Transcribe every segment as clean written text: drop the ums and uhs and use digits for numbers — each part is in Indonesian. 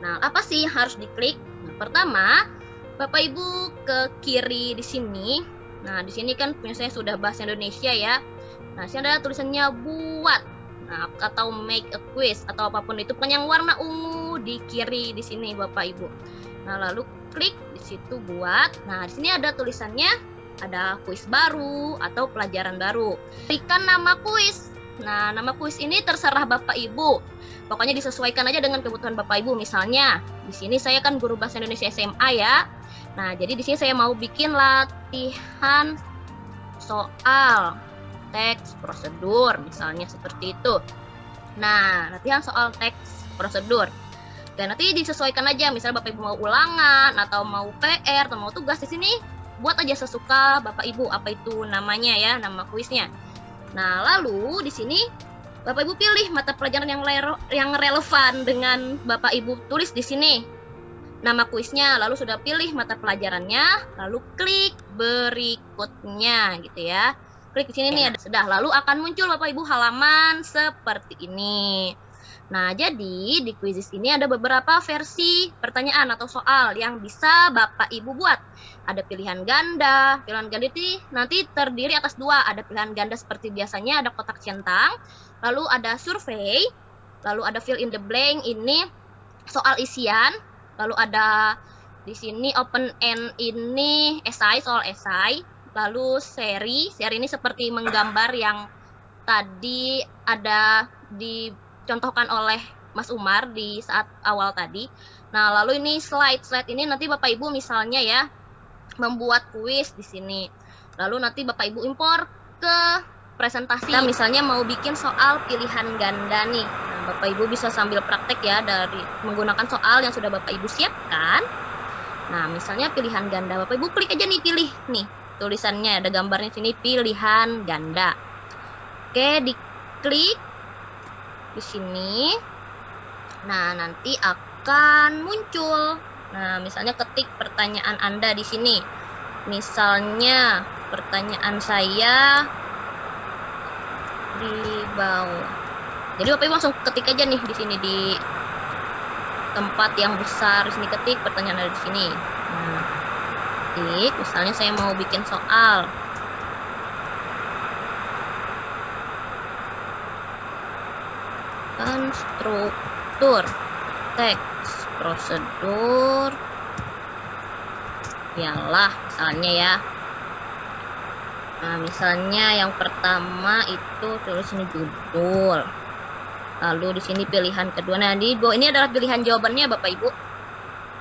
Nah, apa sih yang harus diklik? Nah, pertama, Bapak Ibu ke kiri di sini. Nah, di sini kan punya saya sudah bahasa Indonesia ya. Nah, sini ada tulisannya buat. Nah, atau make a quiz atau apapun itu, pokoknya yang warna ungu di kiri di sini Bapak Ibu. Nah, lalu klik di situ buat. Nah, di sini ada tulisannya, ada kuis baru atau pelajaran baru. Berikan nama kuis. Nah, nama kuis ini terserah Bapak Ibu. Pokoknya disesuaikan aja dengan kebutuhan Bapak Ibu. Misalnya, di sini saya kan guru bahasa Indonesia SMA ya. Nah, jadi di sini saya mau bikin latihan soal teks prosedur, misalnya seperti itu. Nah, latihan soal teks prosedur. Dan nanti disesuaikan aja, misalnya Bapak Ibu mau ulangan atau mau PR atau mau tugas di sini, buat aja sesuka Bapak Ibu apa itu namanya ya, nama kuisnya. Nah, lalu di sini Bapak Ibu pilih mata pelajaran yang relevan dengan Bapak Ibu tulis di sini nama kuisnya, lalu sudah pilih mata pelajarannya, lalu klik berikutnya gitu ya. Klik di sini nih ada sudah, lalu akan muncul Bapak Ibu halaman seperti ini. Nah, jadi di kuisis ini ada beberapa versi pertanyaan atau soal yang bisa Bapak Ibu buat. Ada pilihan ganda. Pilihan ganda itu nanti terdiri atas dua. Ada pilihan ganda seperti biasanya, ada kotak centang. Lalu ada survei. Lalu ada fill in the blank, ini soal isian. Lalu ada di sini open end, ini esai, soal esai. Lalu seri ini seperti menggambar yang tadi ada dicontohkan oleh Mas Umar di saat awal tadi. Nah, lalu ini slide ini nanti Bapak Ibu misalnya ya membuat kuis di sini. Lalu nanti Bapak Ibu impor ke presentasi. Kita misalnya mau bikin soal pilihan ganda nih. Nah, Bapak Ibu bisa sambil praktek ya dari menggunakan soal yang sudah Bapak Ibu siapkan. Nah, misalnya pilihan ganda, Bapak Ibu klik aja nih, pilih nih. Tulisannya ada gambarnya sini, pilihan ganda. Oke, diklik di sini. Nah, nanti akan muncul. Nah, misalnya ketik pertanyaan Anda di sini. Misalnya pertanyaan saya di bawah. Jadi Bapak Ibu langsung ketik aja nih di sini di tempat yang besar, di sini ketik pertanyaan ada di sini. Nah, ketik, misalnya saya mau bikin soal. Struktur teks prosedur ialah misalnya ya. Nah, misalnya yang pertama itu tulis ini judul. Lalu di sini pilihan kedua. Nah, di bawah ini adalah pilihan jawabannya Bapak Ibu.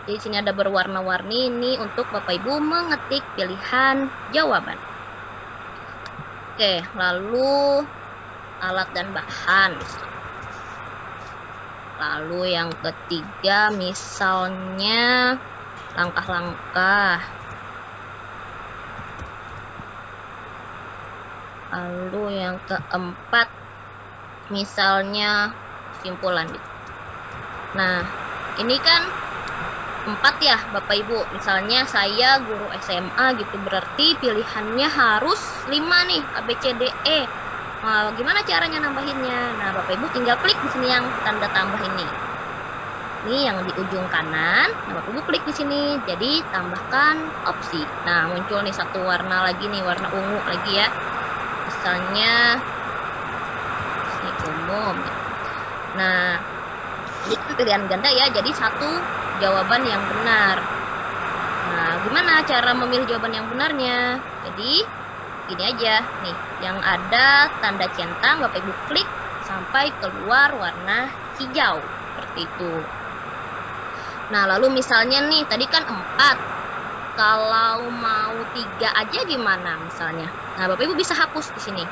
Di sini ada berwarna-warni ini untuk Bapak Ibu mengetik pilihan jawaban. Oke, lalu alat dan bahan. Lalu yang ketiga misalnya langkah-langkah. Lalu yang keempat misalnya kesimpulan. Nah, ini kan 4 ya Bapak Ibu. Misalnya saya guru SMA gitu, berarti pilihannya harus 5 nih, A, B, C, D, E. Nah, gimana caranya nambahinnya? Nah, Bapak Ibu tinggal klik di sini yang tanda tambah ini. Ini yang di ujung kanan. Nah, Bapak Ibu klik di sini. Jadi tambahkan opsi. Nah, muncul nih satu warna lagi nih, warna ungu lagi ya. Misalnya ini umum. Nah, ini kan pilihan ganda ya. Jadi satu jawaban yang benar. Nah, gimana cara memilih jawaban yang benarnya? Jadi gini aja nih, yang ada tanda centang Bapak Ibu klik sampai keluar warna hijau seperti itu. Nah, lalu misalnya nih tadi kan 4, kalau mau 3 aja gimana misalnya? Nah, Bapak Ibu bisa hapus di sini.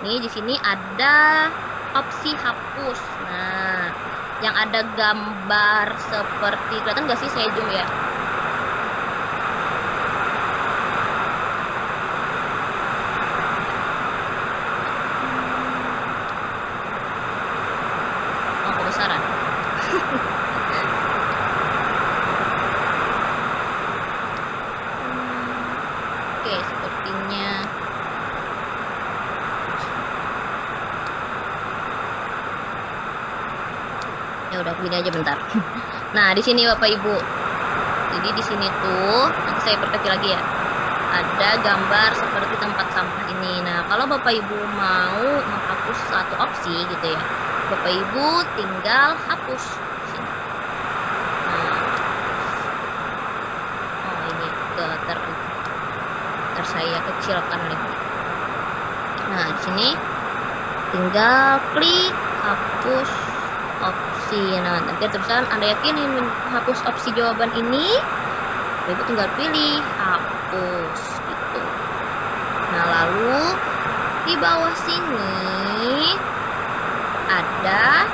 Nih di sini ada opsi hapus. Nah, yang ada gambar seperti, kelihatan nggak sih saya zoom ya? Kebesaran. Oke, sepertinya ya udah begini aja bentar. Nah, di sini Bapak Ibu. Jadi di sini tuh nanti saya perkecil lagi ya. Ada gambar seperti tempat sampah ini. Nah, kalau Bapak Ibu mau menghapus satu opsi gitu ya, Bapak Ibu tinggal hapus. Sini. Nah, oh ini saya kecilkan lagi. Nah, di sini tinggal klik hapus opsi. Nah, nanti tulisan Anda yakin ingin menghapus opsi jawaban ini, Ibu tinggal pilih hapus gitu. Nah, lalu di bawah sini ada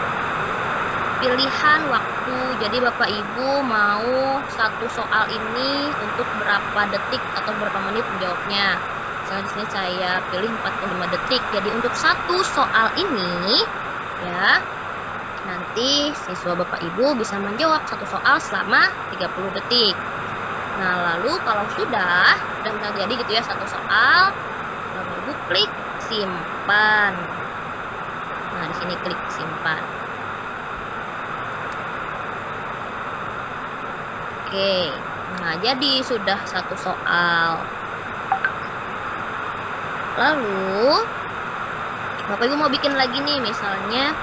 pilihan waktu. Jadi Bapak Ibu mau satu soal ini untuk berapa detik atau berapa menit menjawabnya. Misalnya di sini saya pilih 45 detik. Jadi untuk satu soal ini ya, nanti siswa Bapak Ibu bisa menjawab satu soal selama 30 detik. Nah, lalu kalau sudah terjadi gitu ya satu soal, Bapak Ibu klik simpan. Nah, di sini klik simpan. Oke, nah jadi sudah satu soal. Lalu Bapak Ibu mau bikin lagi nih, misalnya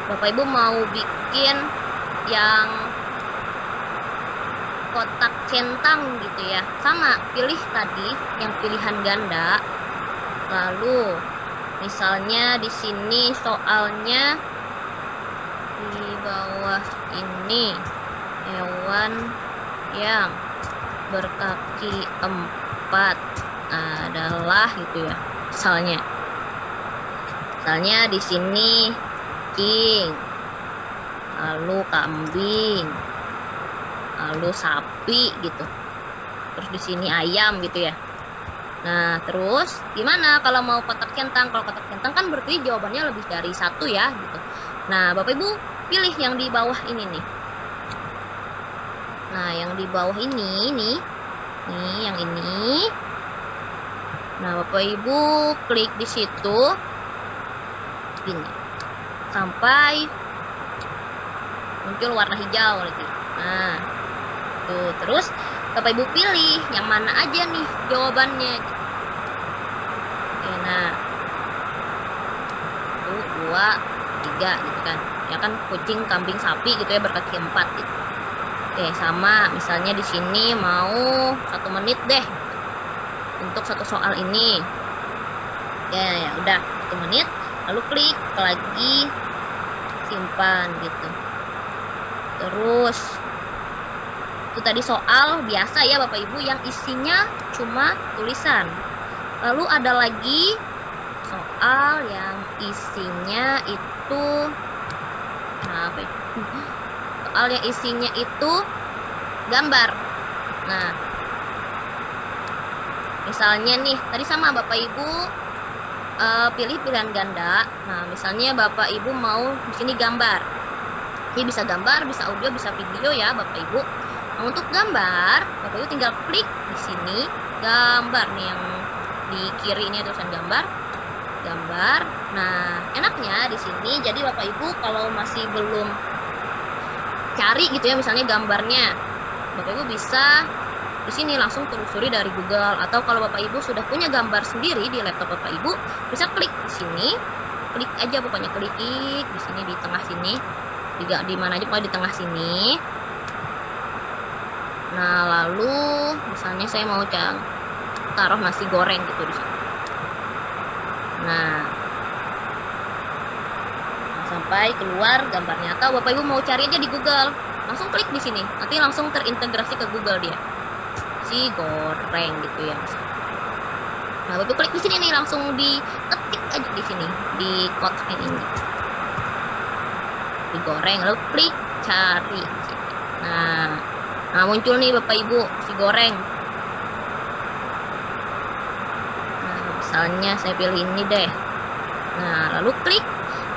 Bapak Ibu mau bikin yang kotak centang gitu ya. Sama, pilih tadi yang pilihan ganda. Lalu misalnya di sini soalnya di bawah ini hewan yang berkaki 4 adalah gitu ya. Misalnya di sini kucing, lalu kambing, lalu sapi gitu. Terus di sini ayam gitu ya. Nah, terus gimana kalau mau kotak centang? Kalau kotak centang kan berarti jawabannya lebih dari satu ya gitu. Nah, Bapak Ibu pilih yang di bawah ini nih. Nah, yang di bawah ini nih yang ini. Nah, Bapak Ibu klik di situ gini sampai muncul warna hijau lagi. Nah, tuh terus Bapak Ibu pilih yang mana aja nih jawabannya. Oke, nah 1, 2, 3 gitu kan. Ya kan kucing, kambing, sapi gitu ya berkaki 4 gitu. Oke, sama misalnya di sini mau 1 menit deh untuk satu soal ini. Ya udah 1 menit, lalu klik lagi simpan gitu. Terus itu tadi soal biasa ya Bapak Ibu yang isinya cuma tulisan. Lalu ada lagi soal yang isinya itu apa ya? Soal yang isinya itu gambar. Nah, misalnya nih, tadi sama Bapak Ibu pilih pilihan ganda. Nah, misalnya Bapak Ibu mau di sini gambar. Ini bisa gambar, bisa audio, bisa video ya Bapak Ibu. Nah, untuk gambar, Bapak Ibu tinggal klik di sini gambar nih yang di kiri ini tulisan gambar. Nah, enaknya di sini jadi Bapak Ibu kalau masih belum cari gitu ya misalnya gambarnya, Bapak Ibu bisa di sini langsung telusuri dari Google, atau kalau Bapak Ibu sudah punya gambar sendiri di laptop Bapak Ibu bisa klik di sini, klik aja pokoknya klik di sini di tengah sini, di mana aja pokoknya di tengah sini. Nah, lalu misalnya saya mau taruh nasi goreng gitu di sini. Nah, sampai keluar gambarnya, atau Bapak Ibu mau cari aja di Google, langsung klik di sini, nanti langsung terintegrasi ke Google dia, si goreng gitu ya. Nah, Bapak Ibu klik di sini nih, langsung diketik aja di sini di kotak ini, digoreng, lalu klik cari. Nah, muncul nih Bapak Ibu si goreng. Nah, misalnya saya pilih ini deh. Nah, lalu klik.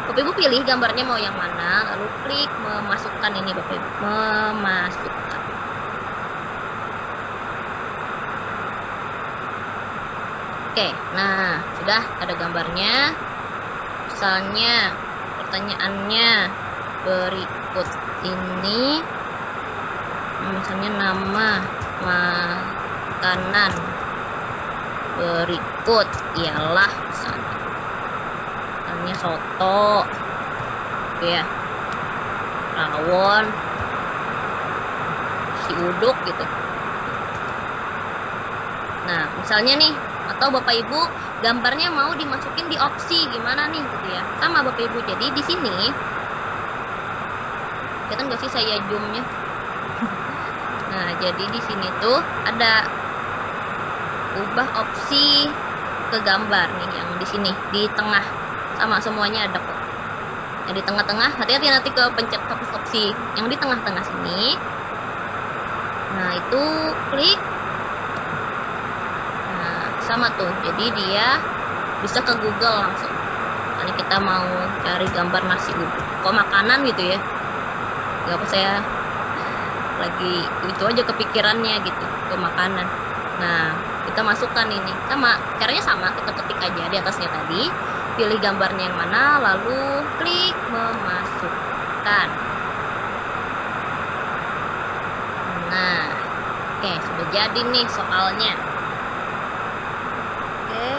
Bapak Ibu pilih gambarnya mau yang mana, lalu klik memasukkan ini Bapak Ibu, memasukkan. Oke, nah sudah ada gambarnya. Misalnya pertanyaannya, berikut ini, misalnya nama makanan berikut ialah misalnya soto, ya, rawon, si uduk gitu. Nah, misalnya nih, atau Bapak Ibu gambarnya mau dimasukin di opsi gimana nih gitu ya. Sama Bapak Ibu. Jadi di sini kelihatan nggak sih saya zoomnya? Nah, jadi di sini tuh ada ubah opsi ke gambar nih yang di sini di tengah, sama semuanya ada kok. Yang di tengah-tengah, hati-hati nanti ke pencet hapus opsi yang di tengah-tengah sini. Nah, itu klik. Nah, sama tuh. Jadi dia bisa ke Google langsung. Ini kita mau cari gambar nasi uduk, kok makanan gitu ya. Gak apa, saya lagi itu aja kepikirannya gitu, ke makanan. Nah, kita masukkan ini, sama caranya sama, kita ketik aja di atasnya tadi, pilih gambarnya yang mana, lalu klik memasukkan. Nah, oke, sudah jadi nih soalnya. Oke,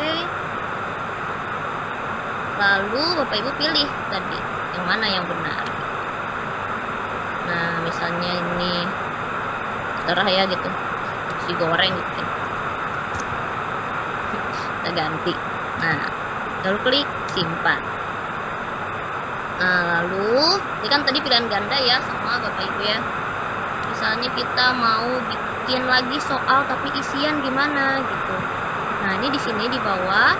lalu Bapak Ibu pilih tadi yang mana yang benar. Nah, misalnya ini terah ya gitu, si goreng gitu, kita ganti. Nah, lalu klik simpan. Nah, lalu ini kan tadi pilihan ganda ya semua Bapak Ibu ya. Misalnya kita mau bikin lagi soal tapi isian gimana gitu. Nah, ini di sini di bawah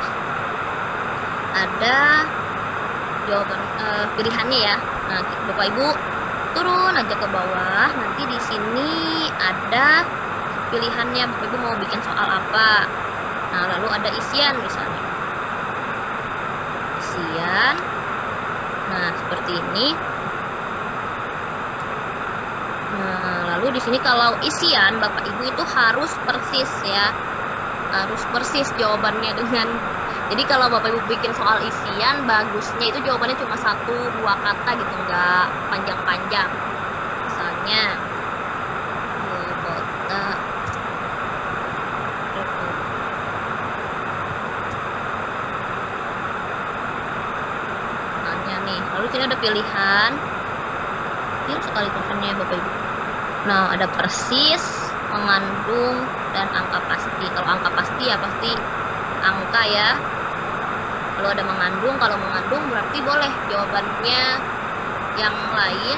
ada jawaban pilihannya ya. Nah, Bapak Ibu turun aja ke bawah, nanti di sini ada pilihannya Bapak Ibu mau bikin soal apa. Nah, lalu ada isian misalnya. Isian. Nah, seperti ini. Nah, lalu di sini kalau isian Bapak Ibu itu harus persis ya. Harus persis jawabannya dengan. Jadi kalau Bapak Ibu bikin soal isian, bagusnya itu jawabannya cuma 1-2 kata gitu, nggak panjang-panjang. Misalnya, kota misalnya nih, lalu sini ada pilihan. Ini sekali tulisannya Bapak Ibu. Nah, ada persis, mengandung, dan angka pasti. Kalau angka pasti ya pasti angka ya. Kalau ada mengandung, kalau mengandung berarti boleh jawabannya yang lain,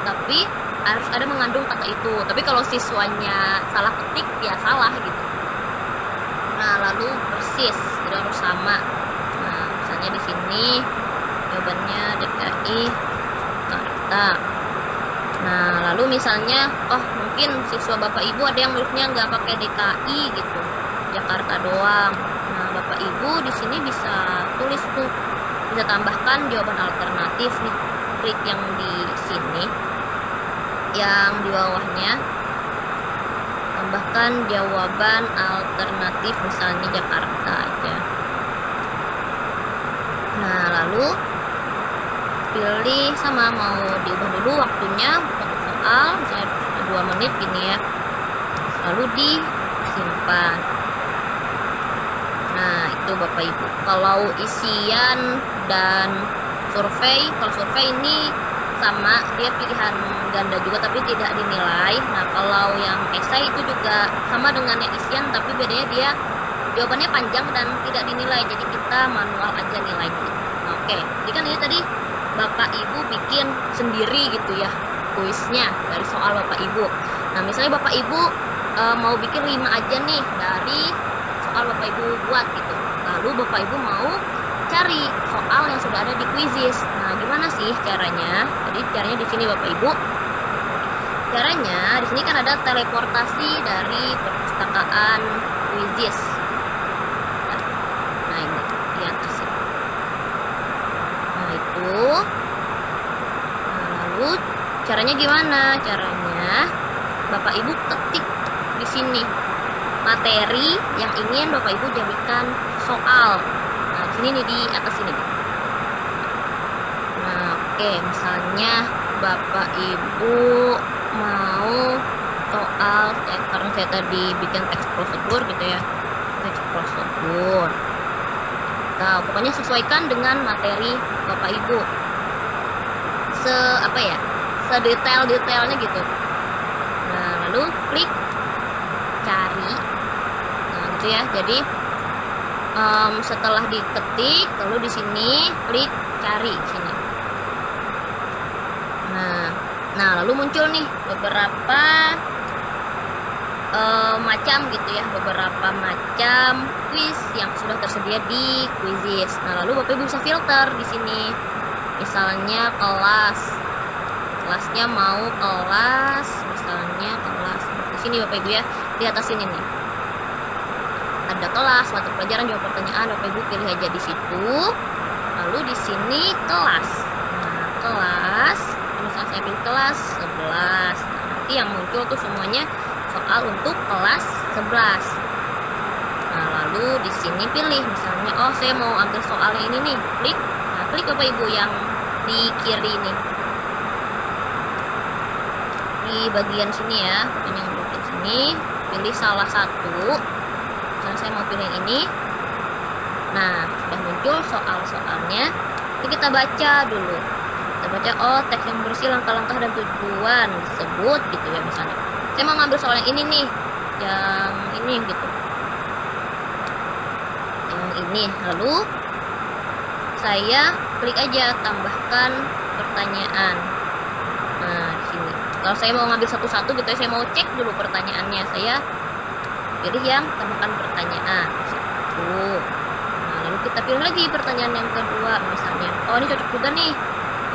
tapi harus ada mengandung kata itu. Tapi kalau siswanya salah ketik ya salah gitu. Nah, lalu persis, tidak harus sama. Nah, misalnya di sini jawabannya DKI Jakarta. Nah, lalu misalnya, oh mungkin siswa Bapak Ibu ada yang nulisnya nggak pakai DKI gitu, Jakarta doang. Nah, Bapak Ibu di sini bisa tulis tuh, bisa tambahkan jawaban alternatif nih. Klik yang di sini, yang di bawahnya, tambahkan jawaban alternatif misalnya Jakarta aja. Nah, lalu pilih sama mau diubah dulu waktunya untuk soal, misalnya 2 menit gini ya. Lalu disimpan. Nah, itu Bapak Ibu. Kalau isian dan survei, kalau survei ini sama, dia pilihan ganda juga tapi tidak dinilai. Nah, kalau yang esai itu juga sama dengan yang isian tapi bedanya dia jawabannya panjang dan tidak dinilai. Jadi kita manual aja nilainya. Nah, oke. Jadi kan ini tadi Bapak Ibu bikin sendiri gitu ya kuisnya dari soal Bapak Ibu. Nah, misalnya Bapak Ibu mau bikin 5 aja nih dari soal Bapak Ibu buat gitu. Lalu Bapak Ibu mau cari soal yang sudah ada di Quizizz. Nah, gimana sih caranya? Jadi caranya di sini Bapak Ibu. Caranya di sini kan ada teleportasi dari perpustakaan Quizizz. Nah, ini di atas ini. Nah, itu. Nah, lalu caranya gimana? Caranya Bapak Ibu ketik di sini materi yang ingin Bapak Ibu jadikan soal. Nah, sini nih di atas ini. Nah, oke, misalnya Bapak Ibu mau soal karena saya tadi bikin teks prosedur gitu ya, teks prosedur. Nah, pokoknya sesuaikan dengan materi Bapak Ibu. Sedetail-detailnya gitu. Nah, lalu klik cari. Nah, gitu ya. Jadi setelah diketik, lalu di sini klik cari sini. Nah, lalu muncul nih beberapa macam gitu ya, beberapa macam quiz yang sudah tersedia di Quizizz. Nah, lalu Bapak Ibu bisa filter di sini. Misalnya kelasnya mau kelas, misalnya kelas di sini Bapak Ibu ya, di atas ini nih. Ada kelas, mata pelajaran, jawab pertanyaan, Bapak Ibu pilih aja di situ. Lalu di sini kelas. Nah, kelas, misalnya saya pilih kelas 11. Nah, nanti yang muncul tuh semuanya soal untuk kelas 11. Nah, lalu di sini pilih misalnya, oh saya mau ambil soal yang ini nih, klik. Nah, klik Bapak Ibu yang di kiri ini. Di bagian sini ya, yang bagian sini, pilih salah satu. Misalnya saya mau pilih yang ini. Nah, sudah muncul soal-soalnya. Jadi kita baca dulu. Kita baca, oh teks yang bersih, langkah-langkah dan tujuan disebut gitu ya misalnya. Saya mau ngambil soal yang ini nih, yang ini gitu, yang ini. Lalu saya klik aja tambahkan pertanyaan. Nah, di sini. Kalau saya mau ngambil satu-satu gitu ya, saya mau cek dulu pertanyaannya, saya pilih yang tambahkan pertanyaan. Satu. Nah, lalu kita pilih lagi pertanyaan yang kedua, misalnya, oh ini cocok juga nih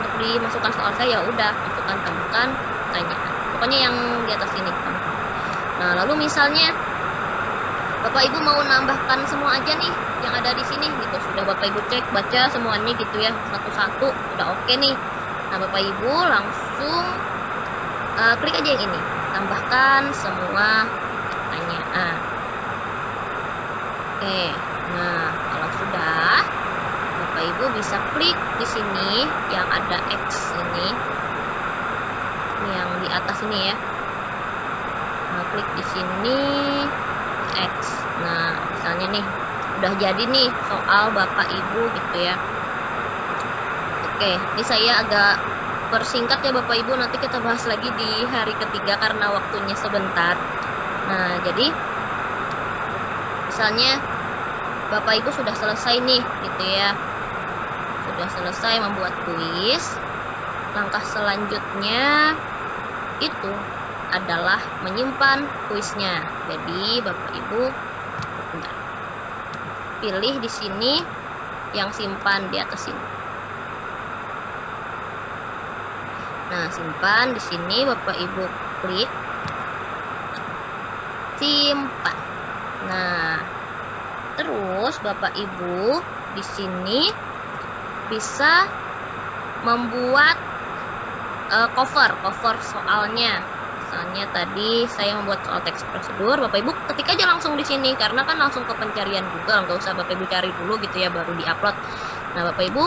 untuk dimasukkan soal saya, udah masukkan tambahkan pertanyaan. Pokoknya yang di atas ini. Nah, lalu misalnya Bapak Ibu mau nambahkan semua aja nih yang ada di sini gitu. Sudah Bapak Ibu cek, baca semuanya gitu ya, satu-satu, udah oke nih. Nah, Bapak Ibu langsung klik aja yang ini, tambahkan semua pertanyaan. Oke. Nah, kalau sudah, Bapak Ibu bisa klik di sini yang ada X ini. Yang di atas ini ya. Nah, klik di sini X. Nah, misalnya nih udah jadi nih soal Bapak Ibu gitu ya. Oke, ini saya agak persingkat ya Bapak Ibu, nanti kita bahas lagi di hari ketiga karena waktunya sebentar. Nah, jadi misalnya Bapak Ibu sudah selesai nih gitu ya. Sudah selesai membuat kuis. Langkah selanjutnya itu adalah menyimpan kuisnya. Jadi Bapak Ibu pilih di sini yang simpan di atas ini. Nah, simpan di sini Bapak Ibu klik simpan. Nah, terus Bapak Ibu di sini bisa membuat cover soalnya. Misalnya tadi saya membuat soal teks prosedur, Bapak Ibu ketik aja langsung di sini karena kan langsung ke pencarian Google, nggak usah Bapak Ibu cari dulu gitu ya baru diupload. Nah, Bapak Ibu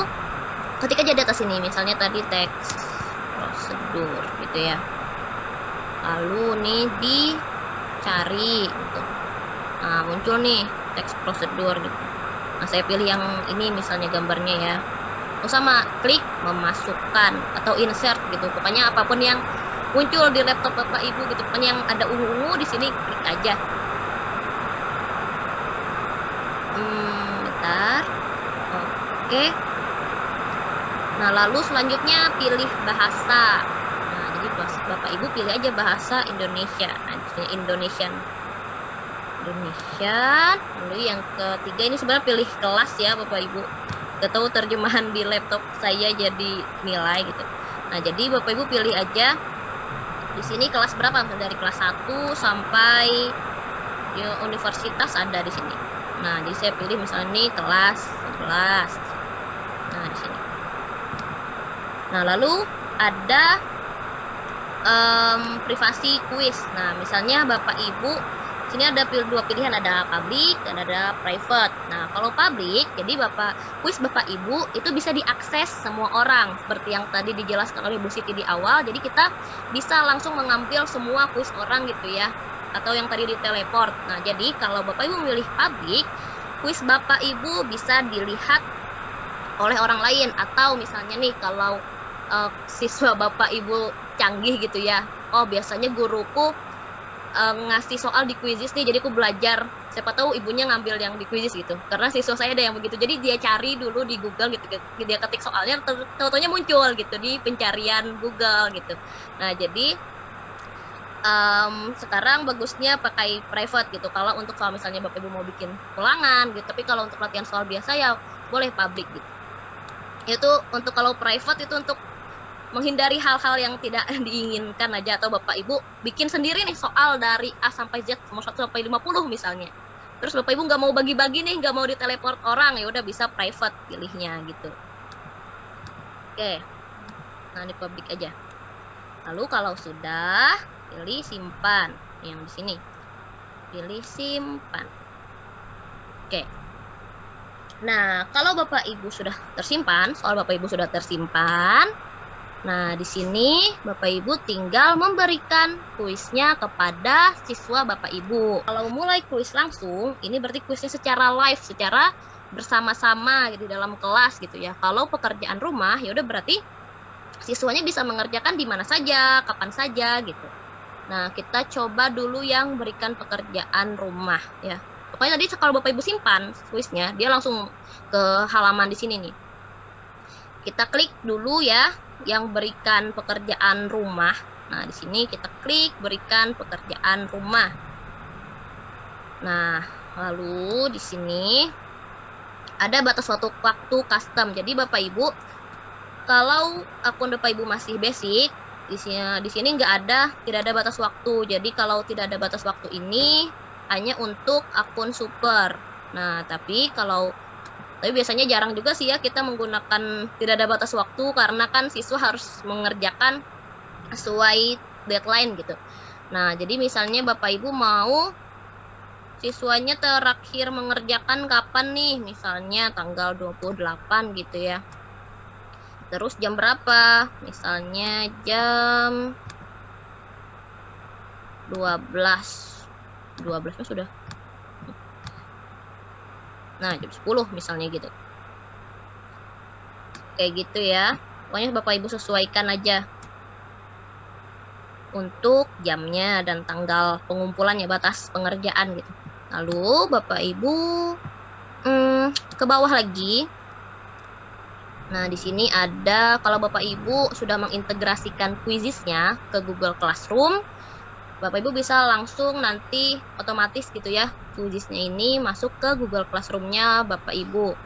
ketik aja di atas ini, misalnya tadi teks prosedur gitu ya. Lalu nih dicari gitu. Nah, muncul nih teks prosedur gitu. Nah, saya pilih yang ini misalnya gambarnya ya. Oh, sama klik memasukkan atau insert gitu. Pokoknya apapun yang muncul di laptop Bapak Ibu gitu. Pokoknya yang ada ungu-ungu di sini klik aja. Bentar. Oke. Nah, lalu selanjutnya pilih bahasa. Nah, jadi Bapak Ibu pilih aja bahasa Indonesia. Nah, di sini Indonesian. Lalu yang ketiga ini sebenarnya pilih kelas ya Bapak Ibu. Gak tahu terjemahan di laptop saya jadi nilai gitu. Nah, jadi Bapak Ibu pilih aja di sini kelas berapa, dari kelas 1 sampai ya, universitas ada di sini. Nah, jadi saya pilih misalnya nih kelas 11. Nah, di sini. Nah, lalu ada privasi kuis. Nah, misalnya Bapak Ibu sini ada dua pilihan, ada public dan ada private. Nah, kalau public, jadi kuis Bapak Ibu itu bisa diakses semua orang, seperti yang tadi dijelaskan oleh Bu Siti di awal. Jadi kita bisa langsung mengambil semua kuis orang gitu ya, atau yang tadi di teleport. Nah, jadi kalau Bapak Ibu memilih public, kuis Bapak Ibu bisa dilihat oleh orang lain, atau misalnya nih kalau siswa Bapak Ibu canggih gitu ya, oh biasanya guruku ngasih soal di Quizizz nih, jadi aku belajar, siapa tahu ibunya ngambil yang di Quizizz gitu, karena siswa saya ada yang begitu, jadi dia cari dulu di Google gitu, dia ketik soalnya, tahu-taunya muncul gitu di pencarian Google gitu. Nah, jadi sekarang bagusnya pakai private gitu, kalau untuk soal misalnya Bapak Ibu mau bikin ulangan gitu, tapi kalau untuk latihan soal biasa ya boleh public gitu. Itu untuk kalau private itu untuk menghindari hal-hal yang tidak diinginkan aja, atau Bapak Ibu bikin sendiri nih soal dari A sampai Z, nomor 1 sampai 50 misalnya. Terus Bapak Ibu nggak mau bagi-bagi nih, nggak mau diteleport orang, ya udah bisa private pilihnya gitu. Oke. Nah, di public aja. Lalu kalau sudah, pilih simpan. Yang di sini. Pilih simpan. Oke. Nah, kalau Bapak Ibu sudah tersimpan, soal Bapak Ibu sudah tersimpan, nah, di sini Bapak Ibu tinggal memberikan kuisnya kepada siswa Bapak Ibu. Kalau mulai kuis langsung, ini berarti kuisnya secara live, secara bersama-sama di dalam kelas gitu ya. Kalau pekerjaan rumah, ya udah berarti siswanya bisa mengerjakan di mana saja, kapan saja gitu. Nah, kita coba dulu yang berikan pekerjaan rumah ya. Pokoknya tadi kalau Bapak Ibu simpan kuisnya, dia langsung ke halaman di sini nih. Kita klik dulu ya yang berikan pekerjaan rumah. Nah, di sini kita klik berikan pekerjaan rumah. Nah, lalu di sini ada batas waktu custom. Jadi Bapak Ibu, kalau akun Bapak Ibu masih basic, di sini tidak ada batas waktu. Jadi kalau tidak ada batas waktu ini hanya untuk akun super. Nah, tapi biasanya jarang juga sih ya kita menggunakan tidak ada batas waktu, karena kan siswa harus mengerjakan sesuai deadline gitu. Nah, jadi misalnya Bapak Ibu mau siswanya terakhir mengerjakan kapan nih, misalnya tanggal 28 gitu ya. Terus jam berapa? Misalnya jam 12 kan sudah. Nah, jam 10 misalnya gitu. Kayak gitu ya. Pokoknya Bapak Ibu sesuaikan aja untuk jamnya dan tanggal pengumpulannya, batas pengerjaan gitu. Lalu Bapak Ibu ke bawah lagi. Nah, di sini ada, kalau Bapak Ibu sudah mengintegrasikan Quizizz-nya ke Google Classroom, Bapak Ibu bisa langsung nanti otomatis gitu ya, Quizizz-nya ini masuk ke Google Classroom-nya Bapak Ibu.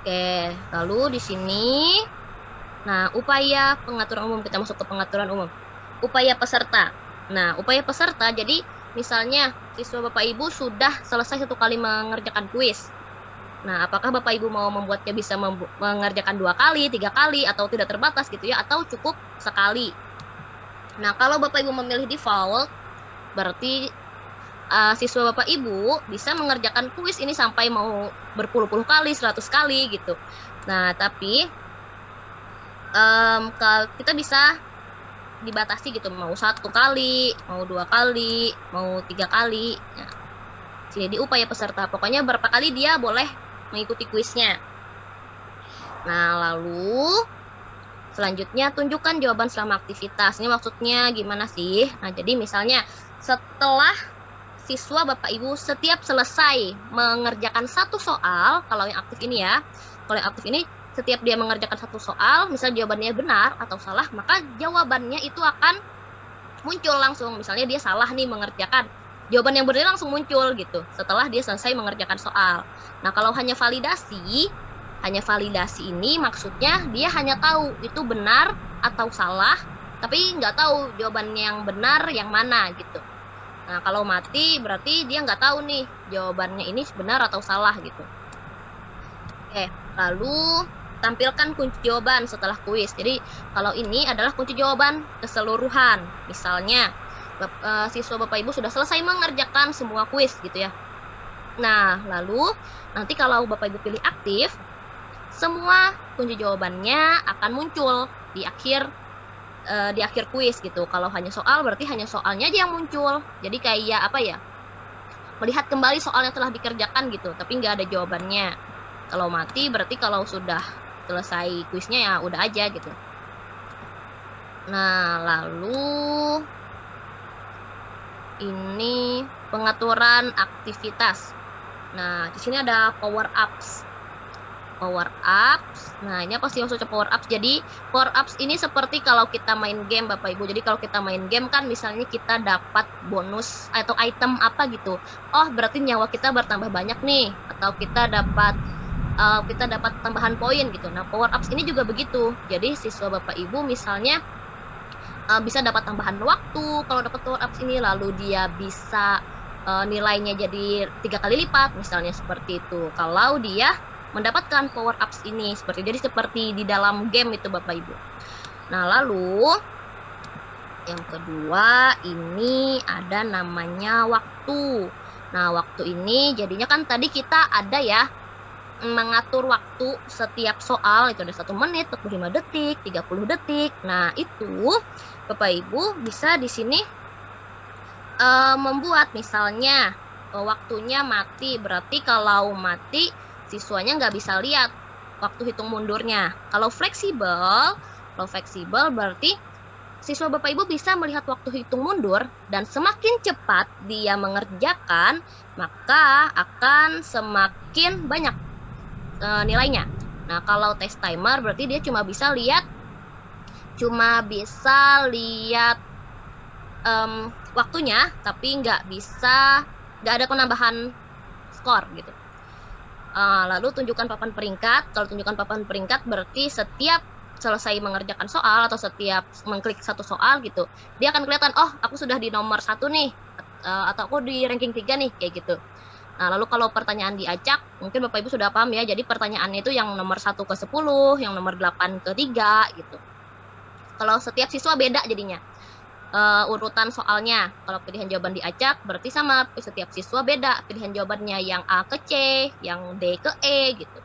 Oke, lalu di sini, nah, upaya pengaturan umum, kita masuk ke pengaturan umum. Upaya peserta. Nah, upaya peserta, jadi misalnya siswa Bapak Ibu sudah selesai 1 kali mengerjakan kuis. Nah, apakah Bapak Ibu mau membuatnya bisa mengerjakan 2 kali, 3 kali, atau tidak terbatas gitu ya, atau cukup sekali. Nah, kalau Bapak Ibu memilih default, berarti siswa Bapak Ibu bisa mengerjakan kuis ini sampai mau berpuluh-puluh kali, 100 kali gitu. Nah, tapi kita bisa dibatasi gitu, mau 1 kali, mau 2 kali, mau 3 kali. Nah, jadi upaya peserta, pokoknya berapa kali dia boleh mengikuti kuisnya. Nah, lalu selanjutnya tunjukkan jawaban selama aktivitas. Ini maksudnya gimana sih? Nah, jadi misalnya setelah siswa Bapak Ibu setiap selesai mengerjakan 1 soal, kalau yang aktif ini ya, kalau yang aktif ini setiap dia mengerjakan 1 soal, misal jawabannya benar atau salah, maka jawabannya itu akan muncul langsung. Misalnya dia salah nih mengerjakan, jawaban yang benar langsung muncul gitu setelah dia selesai mengerjakan soal. Nah, kalau hanya validasi ini maksudnya dia hanya tahu itu benar atau salah, tapi nggak tahu jawabannya yang benar yang mana gitu. Nah, kalau mati berarti dia nggak tahu nih jawabannya ini benar atau salah gitu. Oke, lalu tampilkan kunci jawaban setelah kuis. Jadi kalau ini adalah kunci jawaban keseluruhan. Misalnya siswa Bapak Ibu sudah selesai mengerjakan semua kuis gitu ya. Nah, lalu nanti kalau Bapak Ibu pilih aktif, semua kunci jawabannya akan muncul di akhir kuis gitu. Kalau hanya soal berarti hanya soalnya aja yang muncul. Jadi kayak apa ya? Melihat kembali soal yang telah dikerjakan gitu, tapi nggak ada jawabannya. Kalau mati berarti kalau sudah selesai kuisnya ya udah aja gitu. Nah, lalu ini pengaturan aktivitas. Nah, di sini ada power ups. Power ups. Nah, ini apa sih maksudnya power ups? Jadi, power ups ini seperti kalau kita main game, Bapak Ibu. Jadi, kalau kita main game kan misalnya kita dapat bonus atau item apa gitu. Oh, berarti nyawa kita bertambah banyak nih, atau kita dapat tambahan poin gitu. Nah, power ups ini juga begitu. Jadi, siswa Bapak Ibu misalnya bisa dapat tambahan waktu kalau dapat power ups ini, lalu dia bisa nilainya jadi 3 kali lipat misalnya seperti itu kalau dia mendapatkan power ups ini, seperti di dalam game itu Bapak Ibu. Nah, lalu yang kedua ini ada namanya waktu. Nah, waktu ini jadinya kan tadi kita ada ya mengatur waktu setiap soal, itu ada 1 menit, 45 detik, 30 detik. Nah, itu Bapak Ibu bisa di sini membuat misalnya waktunya mati, berarti kalau mati siswanya nggak bisa lihat waktu hitung mundurnya. Kalau fleksibel berarti siswa Bapak Ibu bisa melihat waktu hitung mundur, dan semakin cepat dia mengerjakan maka akan semakin banyak nilainya. Nah, kalau test timer berarti dia cuma bisa lihat waktunya, tapi nggak ada penambahan skor gitu. Lalu tunjukkan papan peringkat. Kalau tunjukkan papan peringkat berarti setiap selesai mengerjakan soal atau setiap mengklik satu soal gitu, dia akan kelihatan, oh aku sudah di nomor 1 nih, atau aku di ranking 3 nih, kayak gitu. Nah, lalu kalau pertanyaan diacak, mungkin Bapak Ibu sudah paham ya, jadi pertanyaannya itu yang nomor 1 ke 10, yang nomor 8 ke 3 gitu. Kalau setiap siswa beda jadinya urutan soalnya. Kalau pilihan jawaban diacak berarti sama, setiap siswa beda pilihan jawabannya, yang A ke C, yang D ke E gitu.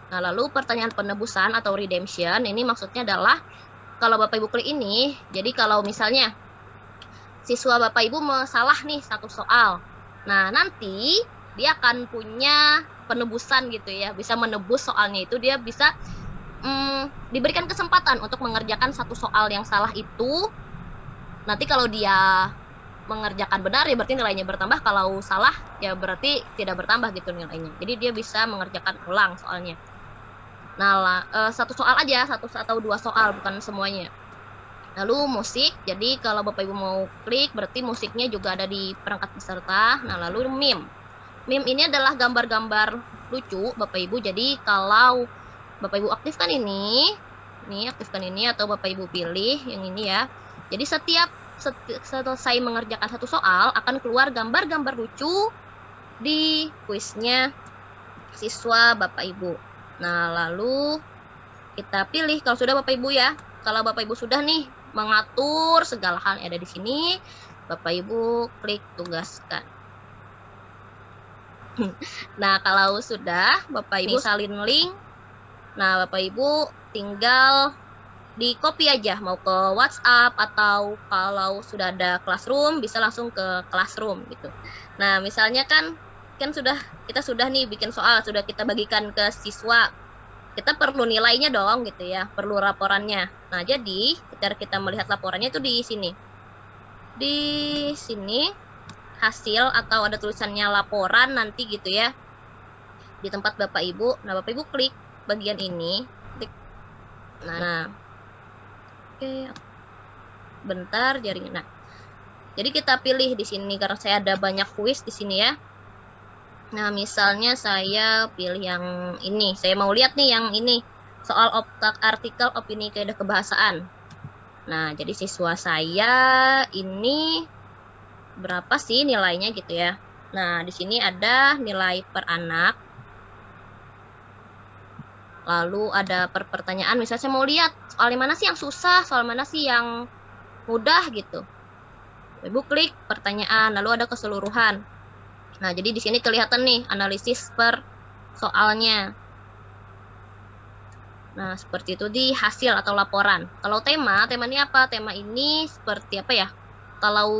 Nah, lalu pertanyaan penebusan atau redemption ini maksudnya adalah kalau Bapak Ibu klik ini, jadi kalau misalnya siswa Bapak Ibu salah nih satu soal, nah nanti dia akan punya penebusan gitu ya, bisa menebus soalnya itu, dia bisa diberikan kesempatan untuk mengerjakan satu soal yang salah itu. Nanti kalau dia mengerjakan benar ya berarti nilainya bertambah, kalau salah ya berarti tidak bertambah gitu nilainya. Jadi dia bisa mengerjakan ulang soalnya. Nah, satu soal aja, 1 atau 2 soal, bukan semuanya. Lalu musik, jadi kalau Bapak Ibu mau klik berarti musiknya juga ada di perangkat peserta. Nah, lalu meme. Meme ini adalah gambar-gambar lucu Bapak Ibu. Jadi kalau Bapak Ibu aktifkan ini aktifkan ini, atau Bapak Ibu pilih yang ini ya. Jadi setiap selesai mengerjakan satu soal akan keluar gambar-gambar lucu di kuisnya siswa Bapak Ibu. Nah, lalu kita pilih kalau sudah Bapak Ibu ya. Kalau Bapak Ibu sudah nih mengatur segala hal yang ada di sini, Bapak Ibu klik tugaskan. Nah, kalau sudah Bapak Ibu salin link. Nah, Bapak Ibu tinggal di copy aja, mau ke WhatsApp, atau kalau sudah ada Classroom bisa langsung ke Classroom gitu. Nah, misalnya kan kita sudah nih bikin soal, sudah kita bagikan ke siswa, kita perlu nilainya dong gitu ya, perlu laporannya. Nah, jadi ketika kita melihat laporannya itu di sini hasil, atau ada tulisannya laporan nanti gitu ya di tempat Bapak Ibu. Nah, Bapak Ibu klik bagian ini, klik. Nah, oke, bentar jaringan. Nah, jadi kita pilih di sini karena saya ada banyak kuis di sini ya. Nah, misalnya saya pilih yang ini. Saya mau lihat nih yang ini, soal artikel opini kaidah kebahasaan. Nah, jadi siswa saya ini berapa sih nilainya gitu ya. Nah, di sini ada nilai per anak. Lalu ada pertanyaan, misalnya saya mau lihat soal mana sih yang susah, soal mana sih yang mudah gitu. Ibu klik pertanyaan, lalu ada keseluruhan. Nah, jadi di sini kelihatan nih analisis per soalnya. Nah, seperti itu di hasil atau laporan. Kalau tema ini apa? Tema ini seperti apa ya? Kalau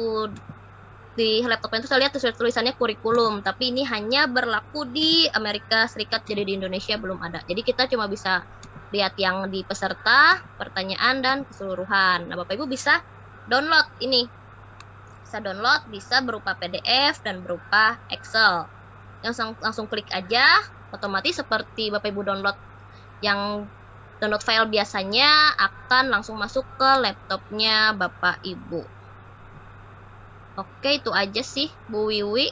di laptop itu saya lihat tulisannya kurikulum, tapi ini hanya berlaku di Amerika Serikat, jadi di Indonesia belum ada. Jadi kita cuma bisa lihat yang di peserta, pertanyaan, dan keseluruhan. Nah, Bapak Ibu bisa download ini. Bisa download, bisa berupa PDF dan berupa Excel. Yang langsung klik aja, otomatis seperti Bapak Ibu download yang download file biasanya akan langsung masuk ke laptopnya Bapak Ibu. Oke, itu aja sih Bu Wiwi.